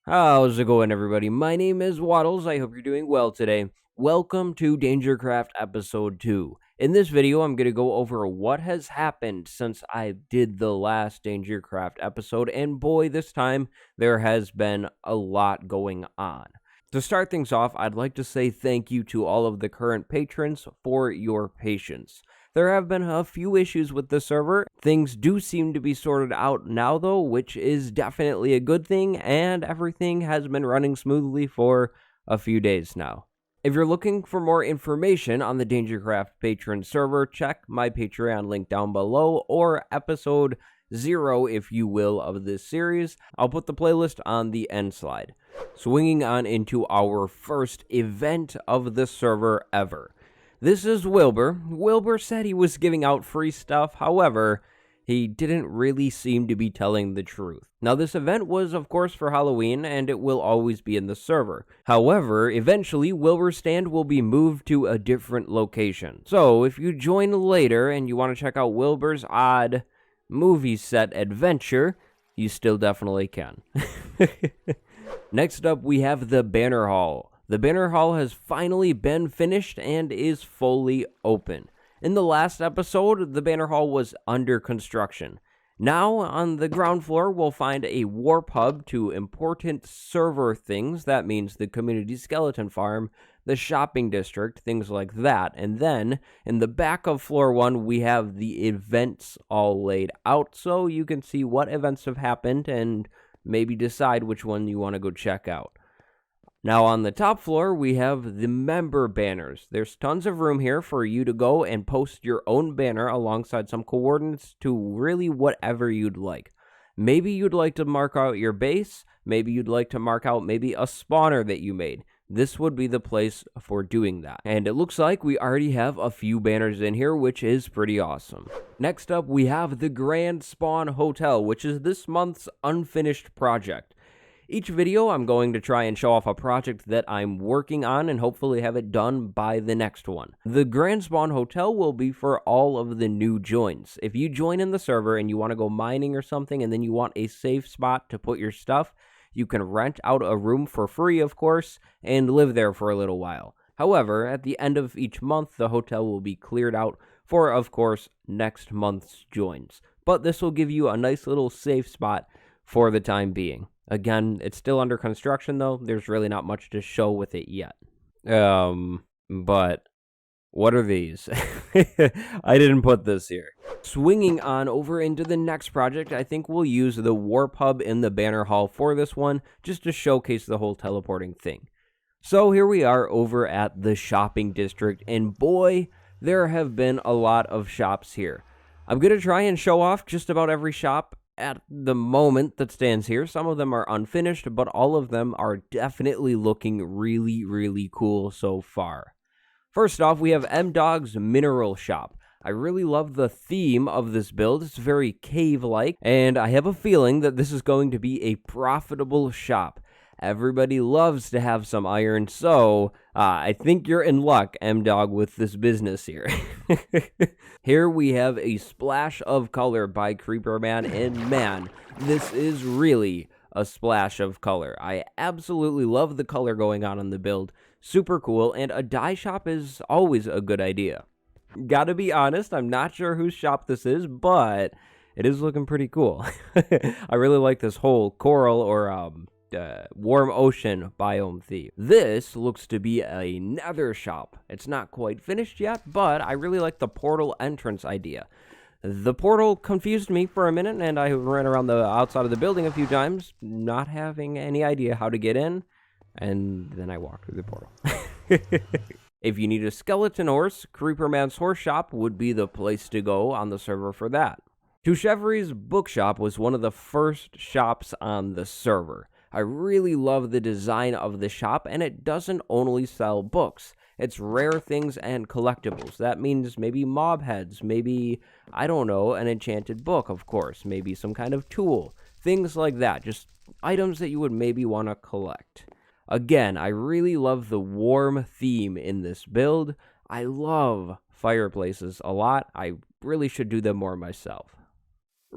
How's it going, everybody? My name is Waddles. I hope you're doing well today. Welcome to DangerCraft Episode 2. In this video, I'm going to go over what has happened since I did the last DangerCraft episode, and boy, this time, there has been a lot going on. To start things off, I'd like to say thank you to all of the current patrons for your patience. There have been a few issues with the server. Things do seem to be sorted out now though, which is definitely a good thing, and everything has been running smoothly for a few days now. If you're looking for more information on the DangerCraft patron server, check my Patreon link down below, or episode 0, if you will, of this series. I'll put the playlist on the end slide. Swinging on into our first event of the server ever. This is Wilbur. Wilbur said he was giving out free stuff, however, he didn't really seem to be telling the truth. Now, this event was, of course, for Halloween, and it will always be in the server. However, eventually, Wilbur's stand will be moved to a different location. So, if you join later and you want to check out Wilbur's odd movie set adventure, you still definitely can. Next up, we have the Banner Hall. The Banner Hall has finally been finished and is fully open. In the last episode, the Banner Hall was under construction. Now, on the ground floor, we'll find a warp hub to important server things. That means the community skeleton farm, the shopping district, things like that. And then, in the back of floor 1, we have the events all laid out, so you can see what events have happened and maybe decide which one you want to go check out. Now on the top floor, we have the member banners. There's tons of room here for you to go and post your own banner alongside some coordinates to really whatever you'd like. Maybe you'd like to mark out your base. Maybe you'd like to mark out maybe a spawner that you made. This would be the place for doing that. And it looks like we already have a few banners in here, which is pretty awesome. Next up, we have the Grand Spawn Hotel, which is this month's unfinished project. Each video, I'm going to try and show off a project that I'm working on and hopefully have it done by the next one. The Grand Spawn Hotel will be for all of the new joins. If you join in the server and you want to go mining or something and then you want a safe spot to put your stuff, you can rent out a room for free, of course, and live there for a little while. However, at the end of each month, the hotel will be cleared out for, of course, next month's joins. But this will give you a nice little safe spot for the time being. Again, it's still under construction, though. There's really not much to show with it yet. But what are these? I didn't put this here. Swinging on over into the next project, I think we'll use the Warp Hub in the Banner Hall for this one, just to showcase the whole teleporting thing. So here we are over at the shopping district, and boy, there have been a lot of shops here. I'm going to try and show off just about every shop at the moment that stands here. Some of them are unfinished, but all of them are definitely looking really, really cool so far. First off, we have M-Dog's Mineral Shop. I really love the theme of this build. It's very cave-like, and I have a feeling that this is going to be a profitable shop. Everybody loves to have some iron, so I think you're in luck, M-Dog, with this business here. Here we have a splash of color by Creeperman, and man, this is really a splash of color. I absolutely love the color going on in the build. Super cool, and a dye shop is always a good idea. Gotta be honest, I'm not sure whose shop this is, but it is looking pretty cool. I really like this whole coral or warm ocean biome theme. This looks to be a nether shop. It's not quite finished yet, but I really like the portal entrance idea. The portal confused me for a minute, and I ran around the outside of the building a few times, not having any idea how to get in, and then I walked through the portal. If you need a skeleton horse, Creeperman's Horse Shop would be the place to go on the server for that. Tushevri's Bookshop was one of the first shops on the server. I really love the design of the shop, and it doesn't only sell books. It's rare things and collectibles. That means maybe mob heads, maybe, I don't know, an enchanted book, of course, maybe some kind of tool, things like that, just items that you would maybe want to collect. Again, I really love the warm theme in this build. I love fireplaces a lot. I really should do them more myself.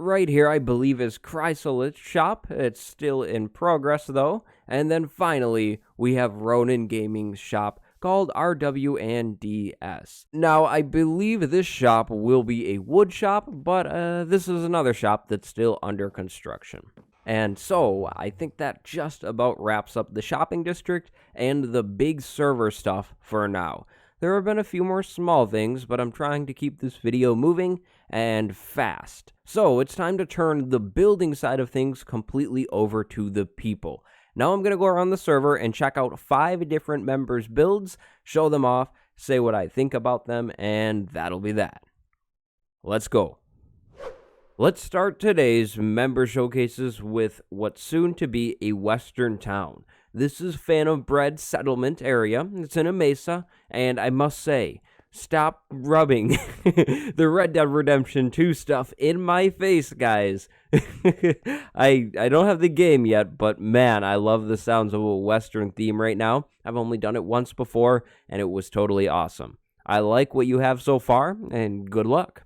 Right here, I believe, is Chrysalis shop. It's still in progress, though. And then finally, we have Ronin Gaming's shop called RW&DS. Now, I believe this shop will be a wood shop, but this is another shop that's still under construction. And so, I think that just about wraps up the shopping district and the big server stuff for now. There have been a few more small things, but I'm trying to keep this video moving and fast. So it's time to turn the building side of things completely over to the people. Now I'm going to go around the server and check out 5 different members' builds, show them off, say what I think about them, and that'll be that. Let's go. Let's start today's member showcases with what's soon to be a western town. This is Phantom Bread Settlement area. It's in a mesa, and I must say, stop rubbing the Red Dead Redemption 2 stuff in my face, guys. I don't have the game yet, but man, I love the sounds of a western theme right now. I've only done it once before, and it was totally awesome. I like what you have so far, and good luck.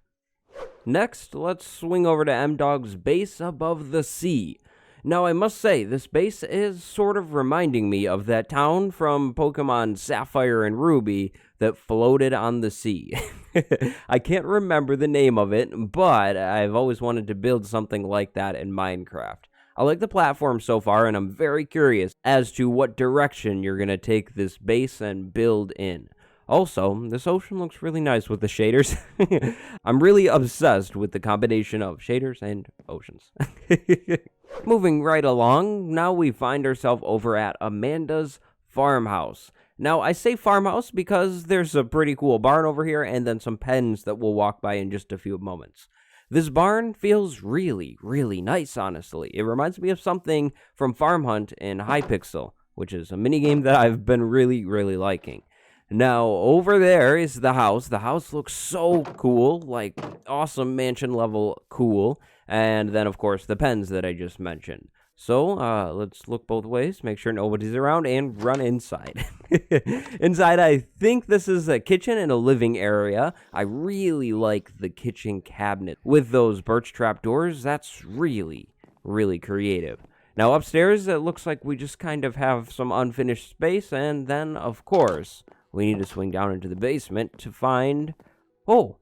Next, let's swing over to M-Dog's base above the sea. Now, I must say, this base is sort of reminding me of that town from Pokemon Sapphire and Ruby that floated on the sea. I can't remember the name of it, but I've always wanted to build something like that in Minecraft. I like the platform so far, and I'm very curious as to what direction you're going to take this base and build in. Also, this ocean looks really nice with the shaders. I'm really obsessed with the combination of shaders and oceans. Moving right along, now we find ourselves over at Amanda's farmhouse. Now, I say farmhouse because there's a pretty cool barn over here and then some pens that we'll walk by in just a few moments. This barn feels really, really nice, honestly. It reminds me of something from Farm Hunt in Hypixel, which is a minigame that I've been really, really liking. Now, over there is the house. The house looks so cool, like awesome mansion level cool. And then, of course, the pens that I just mentioned. So, let's look both ways, make sure nobody's around, and run inside. Inside, I think this is a kitchen and a living area. I really like the kitchen cabinet with those birch trap doors. That's really, really creative. Now, upstairs, it looks like we just kind of have some unfinished space, and then, of course, we need to swing down into the basement to find, oh,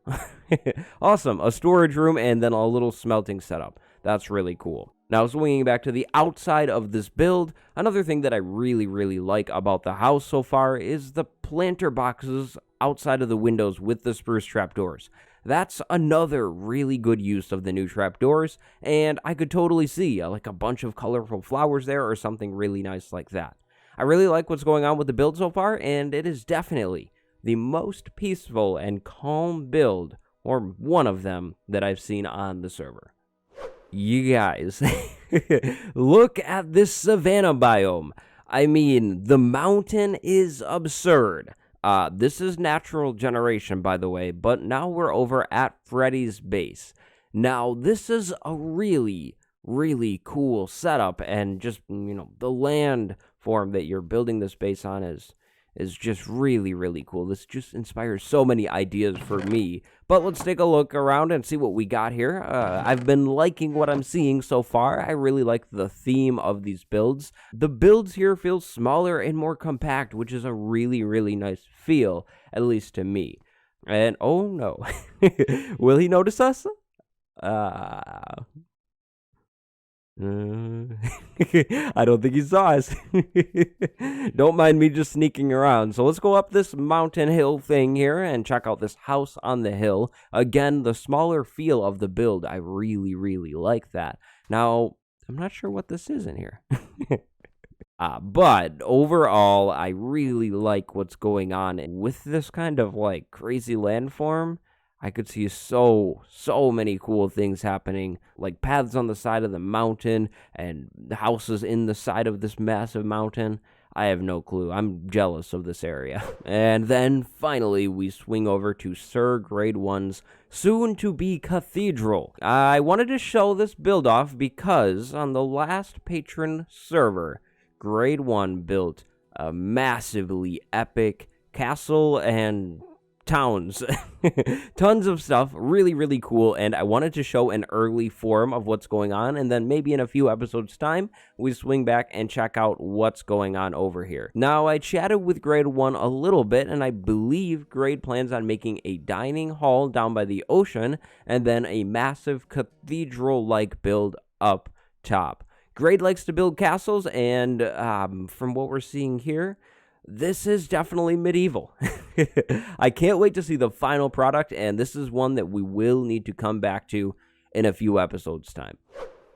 awesome, a storage room and then a little smelting setup. That's really cool. Now, swinging back to the outside of this build, another thing that I really, really like about the house so far is the planter boxes outside of the windows with the spruce trapdoors. That's another really good use of the new trapdoors, and I could totally see like a bunch of colorful flowers there or something really nice like that. I really like what's going on with the build so far, and it is definitely the most peaceful and calm build, or one of them, that I've seen on the server. You guys, look at this savanna biome. I mean, the mountain is absurd. This is natural generation, by the way, but now we're over at Freddy's base. Now, this is a really, really cool setup, and just, the land form that you're building this base on is just really, really cool. This just inspires so many ideas for me. But let's take a look around and see what we got here. I've been liking what I'm seeing so far. I really like the theme of these builds. The builds here feel smaller and more compact, which is a really, really nice feel, at least to me. And oh no, will he notice us? I don't think he saw us. Don't mind me just sneaking around. So let's go up this mountain hill thing here and check out this house on the hill. Again, the smaller feel of the build, I really, really like that. Now, I'm not sure what this is in here. But overall, I really like what's going on with this kind of like crazy landform. I could see so many cool things happening, like paths on the side of the mountain and houses in the side of this massive mountain. I have no clue. I'm jealous of this area. And then finally, we swing over to Sir Grade 1's soon-to-be cathedral. I wanted to show this build off because on the last patron server, Grade 1 built a massively epic castle and towns. Tons of stuff, really, really cool, and I wanted to show an early form of what's going on, and then maybe in a few episodes' time, we swing back and check out what's going on over here. Now, I chatted with Grade 1 a little bit, and I believe Grade plans on making a dining hall down by the ocean, and then a massive cathedral-like build up top. Grade likes to build castles, and from what we're seeing here, this is definitely medieval. I can't wait to see the final product, and this is one that we will need to come back to in a few episodes' time.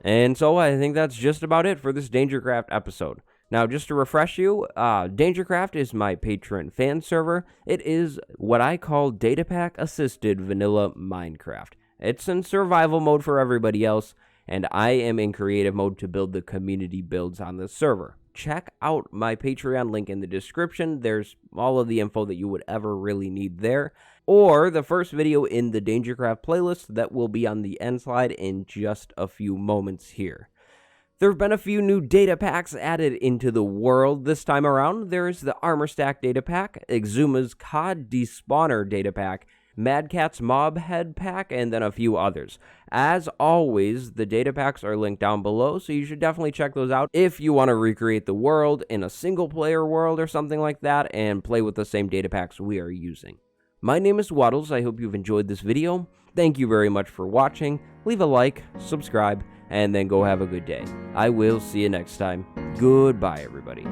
And so I think that's just about it for this DangerCraft episode. Now, just to refresh you, DangerCraft is my Patreon fan server. It is what I call Datapack-assisted vanilla Minecraft. It's in survival mode for everybody else, and I am in creative mode to build the community builds on this server. Check out my Patreon link in the description. There's all of the info that you would ever really need there. Or the first video in the DangerCraft playlist that will be on the end slide in just a few moments here. There have been a few new data packs added into the world this time around. There's the Armor Stack data pack, Exuma's COD Despawner data pack, Mad Cat's Mob Head pack, and then a few others. As always, the data packs are linked down below, so you should definitely check those out if you want to recreate the world in a single-player world or something like that and play with the same data packs we are using. My name is Waddles. I hope you've enjoyed this video. Thank you very much for watching. Leave a like, subscribe, and then go have a good day. I will see you next time. Goodbye, everybody.